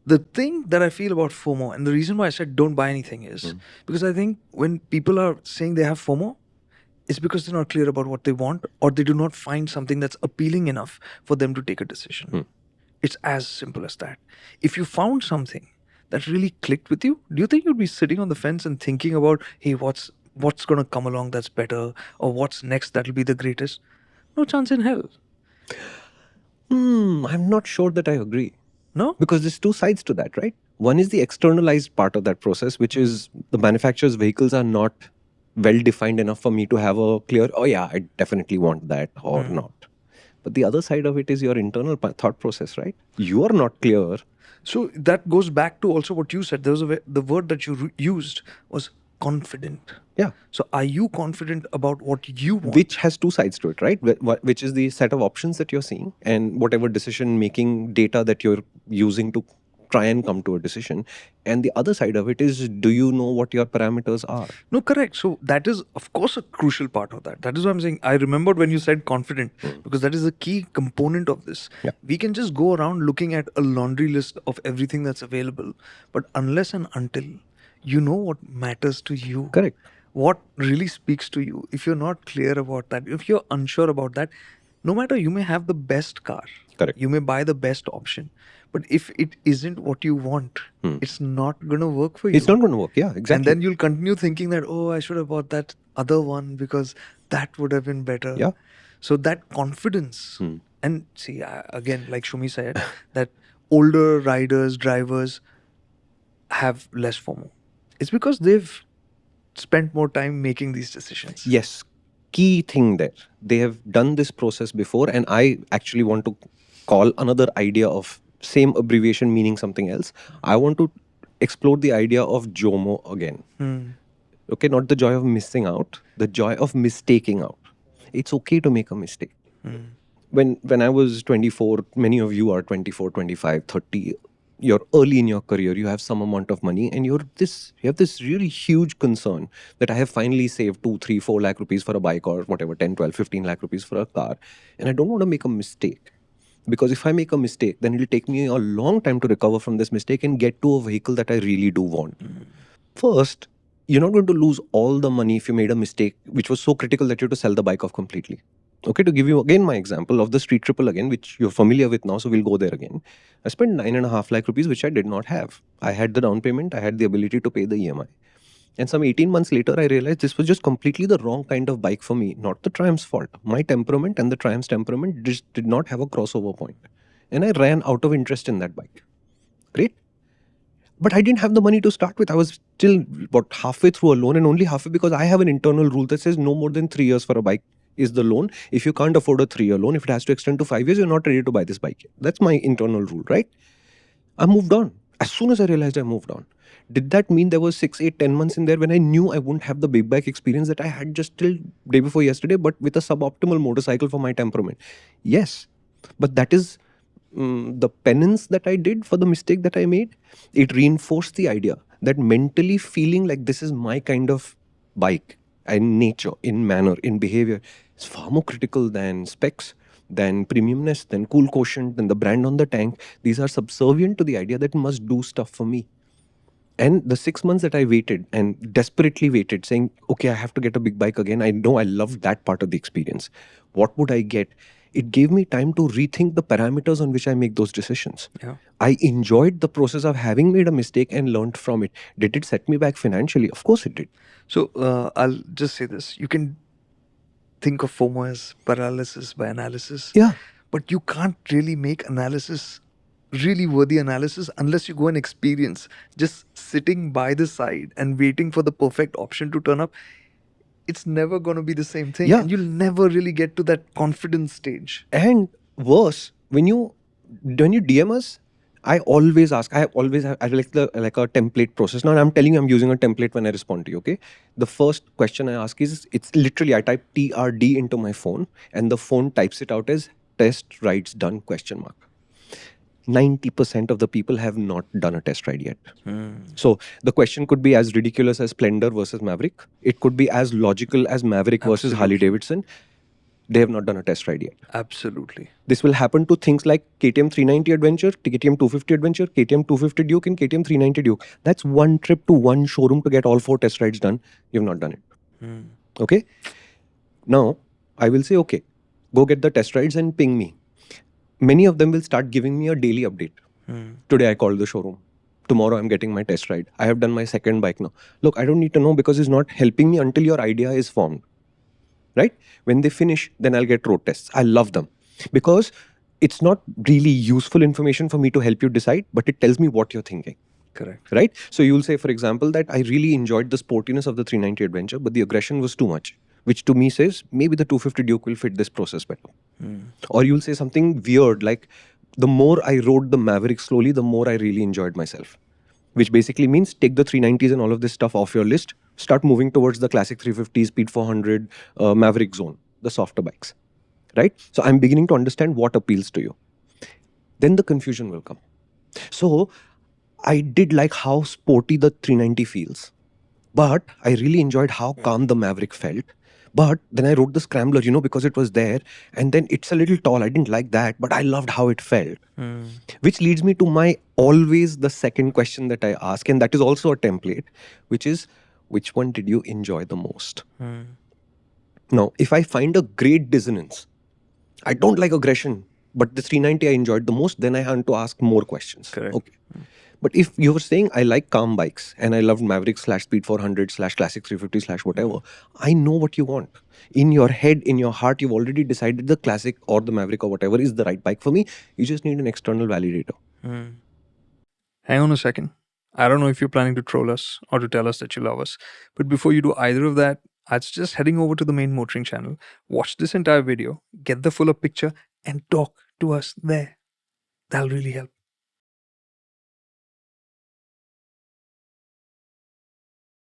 The thing that I feel about FOMO, and the reason why I said don't buy anything is because I think when people are saying they have FOMO, it's because they're not clear about what they want, or they do not find something that's appealing enough for them to take a decision. It's as simple as that. If you found something that really clicked with you, do you think you'd be sitting on the fence and thinking about, hey, what's going to come along that's better, or what's next that'll be the greatest? No chance in hell. I'm not sure that I agree. No? Because there's two sides to that, right? One is the externalized part of that process, which is the manufacturer's vehicles are not well defined enough for me to have a clear, oh yeah, I definitely want that or not. But the other side of it is your internal thought process, right? You are not clear. So that goes back to also what you said. There was the word that you used was confident. Yeah. So are you confident about what you want? Which has two sides to it, right? Which is the set of options that you're seeing and whatever decision making data that you're using to try and come to a decision. And the other side of it is, do you know what your parameters are? No, correct. So that is, of course, a crucial part of that. That is what I'm saying. I remembered when you said confident, because that is a key component of this. Yeah. We can just go around looking at a laundry list of everything that's available, but unless and until you know what matters to you, Correct. what really speaks to you, if you're not clear about that, if you're unsure about that, no matter, you may have the best car, Correct. you may buy the best option, but if it isn't what you want, it's not going to work for you. It's not going to work. Yeah, exactly. And then you'll continue thinking that, oh, I should have bought that other one because that would have been better. Yeah. So that confidence, and see, again, like Shumi said, that older riders, drivers have less FOMO. It's because they've spent more time making these decisions. Yes. Key thing there. They have done this process before, and I actually want to call another idea of same abbreviation meaning something else. I want to explore the idea of JOMO again. Okay, not the joy of missing out, the joy of mistaking out. It's okay to make a mistake. When I was 24, many of you are 24, 25, 30. You're early in your career, you have some amount of money, and you have this really huge concern that I have finally saved 2, 3, 4 lakh rupees for a bike, or whatever, 10, 12, 15 lakh rupees for a car, and I don't want to make a mistake. Because if I make a mistake, then it'll take me a long time to recover from this mistake and get to a vehicle that I really do want. First, you're not going to lose all the money if you made a mistake, which was so critical that you have to sell the bike off completely. Okay, to give you again my example of the street triple again, which you're familiar with now, so we'll go there again. I spent 9.5 lakh rupees, which I did not have. I had the down payment, I had the ability to pay the EMI. And some 18 months later, I realized this was just completely the wrong kind of bike for me. Not the Triumph's fault. My temperament and the Triumph's temperament just did not have a crossover point. And I ran out of interest in that bike. Great. But I didn't have the money to start with. I was still about halfway through a loan, and only halfway because I have an internal rule that says no more than 3 years for a bike is the loan. If you can't afford a 3-year loan, if it has to extend to 5 years, you're not ready to buy this bike yet. That's my internal rule, right? I moved on. As soon as I realized I moved on. Did that mean there was 6, 8, 10 months in there when I knew I wouldn't have the big bike experience that I had just till day before yesterday, but with a suboptimal motorcycle for my temperament? Yes. But that is the penance that I did for the mistake that I made. It reinforced the idea that mentally feeling like this is my kind of bike, in nature, in manner, in behavior, is far more critical than specs, than premiumness, than cool quotient, than the brand on the tank. These are subservient to the idea that it must do stuff for me. And the 6 months that I waited and desperately waited, saying, okay, I have to get a big bike again. I know I loved that part of the experience. What would I get? It gave me time to rethink the parameters on which I make those decisions. Yeah. I enjoyed the process of having made a mistake and learned from it. Did it set me back financially? Of course it did. So I'll just say this. You can think of FOMO as paralysis by analysis. Yeah. But you can't really make analysis, really worthy analysis, unless you go and experience. Just sitting by the side and waiting for the perfect option to turn up, it's never going to be the same thing. Yeah. And you'll never really get to that confidence stage. And worse, when you DM us, I always ask, I like a template process. Now I'm telling you, I'm using a template when I respond to you, okay? The first question I ask is, it's literally, I type TRD into my phone and the phone types it out as test rides done, ? 90% of the people have not done a test ride yet. So the question could be as ridiculous as Splendor versus Maverick. It could be as logical as Maverick versus Harley Davidson. they have not done a test ride yet. Absolutely. This will happen to things like KTM 390 Adventure, KTM 250 Adventure, KTM 250 Duke, and KTM 390 Duke. That's one trip to one showroom to get all 4 test rides done. You've not done it. Okay? Now, I will say, okay, go get the test rides and ping me. Many of them will start giving me a daily update. Today I called the showroom. Tomorrow I'm getting my test ride. I have done my second bike now. Look, I don't need to know because it's not helping me until your idea is formed. Right? When they finish, then I'll get road tests. I love them because it's not really useful information for me to help you decide, but it tells me what you're thinking. Correct. Right? So you'll say, for example, that I really enjoyed the sportiness of the 390 Adventure, but the aggression was too much, which to me says maybe the 250 Duke will fit this process better. Or you'll say something weird like, the more I rode the Maverick slowly, the more I really enjoyed myself. Which basically means take the 390s and all of this stuff off your list, start moving towards the classic 350, Speed 400, Maverick zone, the softer bikes. Right? So I'm beginning to understand what appeals to you. Then the confusion will come. So I did like how sporty the 390 feels, but I really enjoyed how calm the Maverick felt. But then I wrote the Scrambler, because it was there, and then it's a little tall. I didn't like that, but I loved how it felt. Which leads me to my always the second question that I ask, and that is also a template, which is, which one did you enjoy the most? Now, if I find a great dissonance, I don't like aggression, but the 390 I enjoyed the most, then I have to ask more questions. Correct. Okay. But if you were saying I like calm bikes and I loved Maverick / Speed 400 / Classic 350 / whatever, I know what you want. In your head, in your heart, you've already decided the Classic or the Maverick or whatever is the right bike for me. You just need an external validator. Hang on a second. I don't know if you're planning to troll us or to tell us that you love us. But before you do either of that, I'd suggest heading over to the main MotorInc channel, watch this entire video, get the fuller picture, and talk to us there. That'll really help.